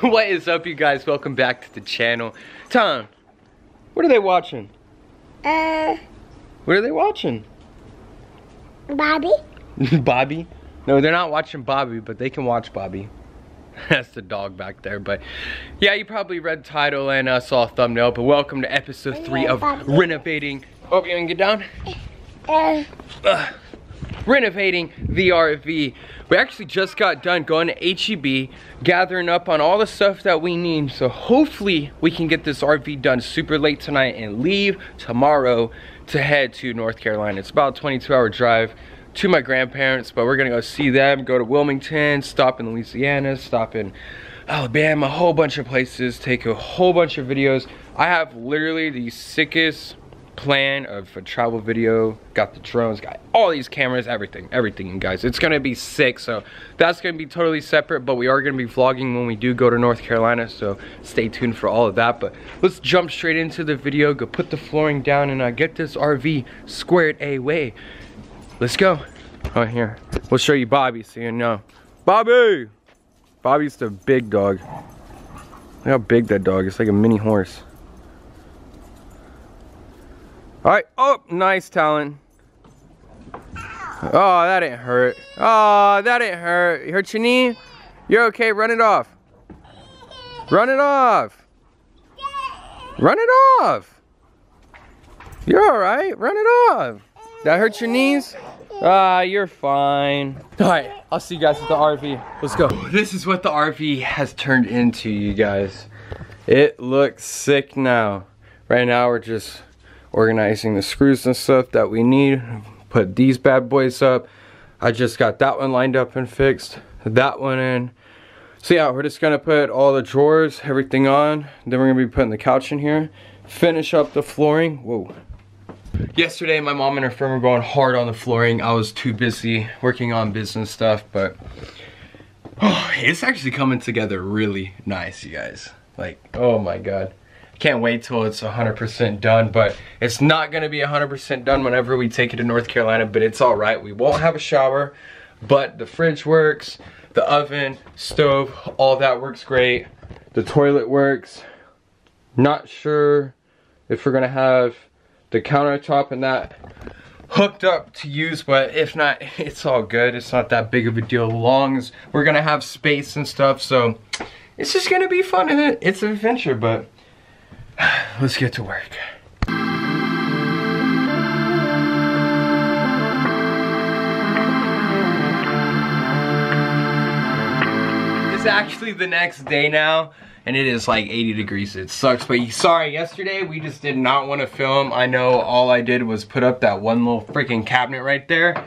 What is up, you guys? Welcome back to the channel. Tom, what are they watching? What are they watching? Bobby. Bobby? No, they're not watching Bobby, but they can watch Bobby. That's the dog back there. But yeah, you probably read the title and saw a thumbnail. But welcome to episode 3 of Renovating. Oh, you gonna get down? Renovating the RV. We actually just got done going to HEB, gathering up on all the stuff that we need. So hopefully we can get this RV done super late tonight and leave tomorrow to head to North Carolina. It's about a 22-hour drive to my grandparents, but we're gonna go see them, go to Wilmington, stop in Louisiana, stop in Alabama, a whole bunch of places, take a whole bunch of videos. I have literally the sickest plan of a travel video. Got the drones, got all these cameras, everything, you guys. It's gonna be sick. So that's gonna be totally separate, but we are gonna be vlogging when we do go to North Carolina, so stay tuned for all of that. But let's jump straight into the video, go put the flooring down and get this RV squared away. Let's go. Oh, here, we'll show you Bobby so you know. Bobby! Bobby's the big dog. Look how big that dog is. It's like a mini horse. All right, oh, nice, Talon. Oh, that didn't hurt. Oh, that didn't hurt. You hurt your knee? You're okay, run it off. Run it off. Run it off. You're all right, run it off. That hurt your knees? Ah, you're fine. All right, I'll see you guys at the RV. Let's go. This is what the RV has turned into, you guys. It looks sick now. Right now, we're just organizing the screws and stuff that we need. Put these bad boys up. I just got that one lined up and fixed. That one in. So yeah, we're just gonna put all the drawers, everything on. Then we're gonna be putting the couch in here. Finish up the flooring. Whoa. Yesterday, my mom and her friend were going hard on the flooring. I was too busy working on business stuff, but it's actually coming together really nice, you guys. Like, oh my God. Can't wait till it's 100% done, but it's not gonna be 100% done whenever we take it to North Carolina, but it's all right. We won't have a shower, but the fridge works, the oven, stove, all that works great. The toilet works. Not sure if we're gonna have the countertop and that hooked up to use, but if not, it's all good. It's not that big of a deal, as long as we're gonna have space and stuff, so it's just gonna be fun, and it's an adventure, but let's get to work. It's actually the next day now, and it is like 80 degrees. It sucks, but sorry, yesterday we just did not want to film. I know all I did was put up that one little freaking cabinet right there.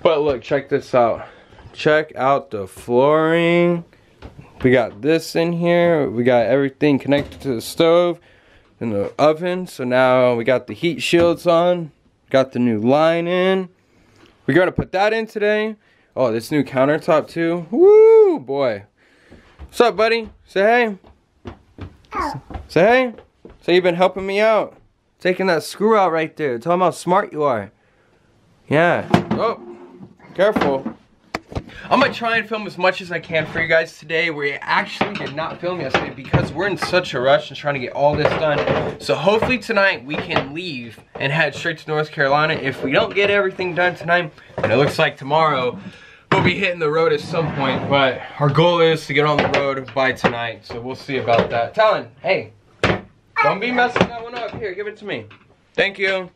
But look, check this out. Check out the flooring. We got this in here. We got everything connected to the stove in the oven. So now we got the heat shields on, got the new line in. We're gonna put that in today. Oh, this new countertop too. Woo, boy. What's up, buddy? Say hey. Say hey. Say you've been helping me out. Taking that screw out right there. Tell them how smart you are. Yeah. Oh, careful. I'm gonna try and film as much as I can for you guys today. We actually did not film yesterday because we're in such a rush and trying to get all this done. So hopefully tonight we can leave and head straight to North Carolina. If we don't get everything done tonight, and it looks like tomorrow, we'll be hitting the road at some point. But our goal is to get on the road by tonight. So we'll see about that. Talon, hey, don't be messing that one up. Here, give it to me. Thank you.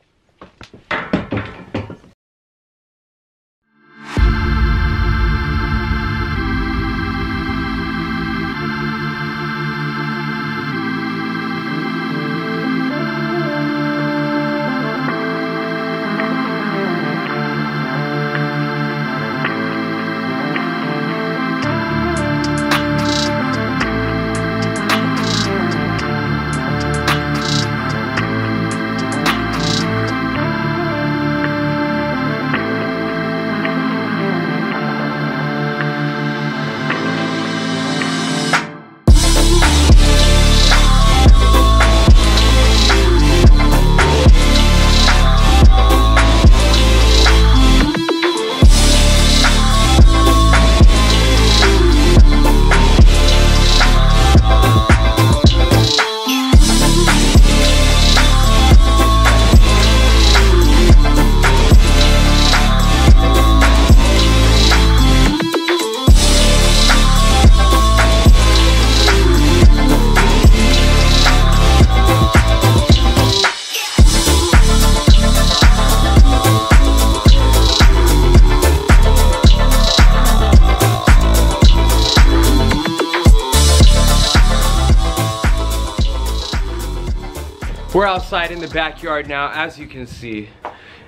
We're outside in the backyard now. As you can see,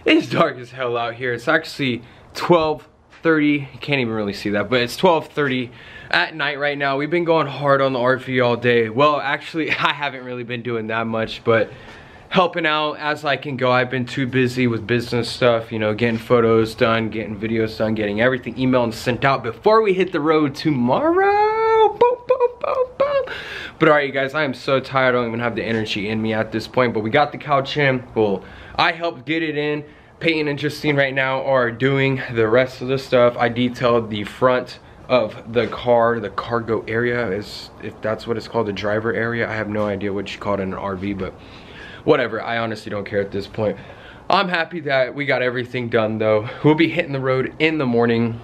it's dark as hell out here. It's actually 12:30. You can't even really see that, but it's 12:30 at night right now. We've been going hard on the RV all day. Well, actually, I haven't really been doing that much, but helping out as I can go. I've been too busy with business stuff, you know, getting photos done, getting videos done, getting everything emailed and sent out before we hit the road tomorrow. Boom, boom, boom, boom. But all right, you guys, I am so tired. I don't even have the energy in me at this point, but we got the couch in. Well, I helped get it in. Peyton and Justine right now are doing the rest of the stuff. I detailed the front of the car, the cargo area, is if that's what it's called, the driver area. I have no idea what you call it in an RV, but whatever. I honestly don't care at this point. I'm happy that we got everything done though. We'll be hitting the road in the morning.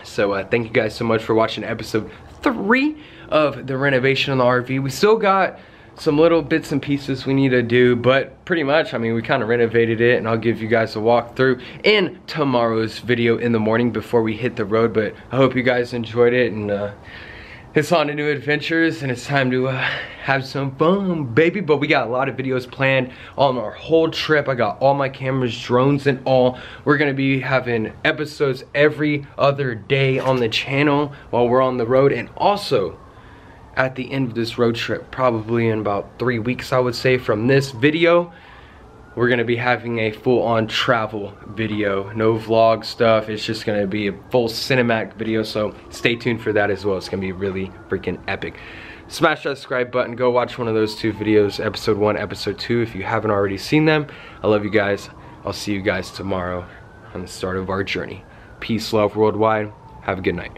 So thank you guys so much for watching episode 3 of the renovation on the RV. We still got some little bits and pieces we need to do, but pretty much, I mean, we kind of renovated it, and I'll give you guys a walkthrough in tomorrow's video in the morning before we hit the road. But I hope you guys enjoyed it, and it's on to new adventures, and it's time to have some fun, baby. But we got a lot of videos planned on our whole trip. I got all my cameras, drones and all. We're gonna be having episodes every other day on the channel while we're on the road. And also, at the end of this road trip, probably in about 3 weeks, I would say, from this video, we're gonna be having a full-on travel video. No vlog stuff. It's just gonna be a full cinematic video, so stay tuned for that as well. It's gonna be really freaking epic. Smash that subscribe button. Go watch one of those 2 videos, episode 1, episode 2, if you haven't already seen them. I love you guys. I'll see you guys tomorrow on the start of our journey. Peace, love worldwide. Have a good night.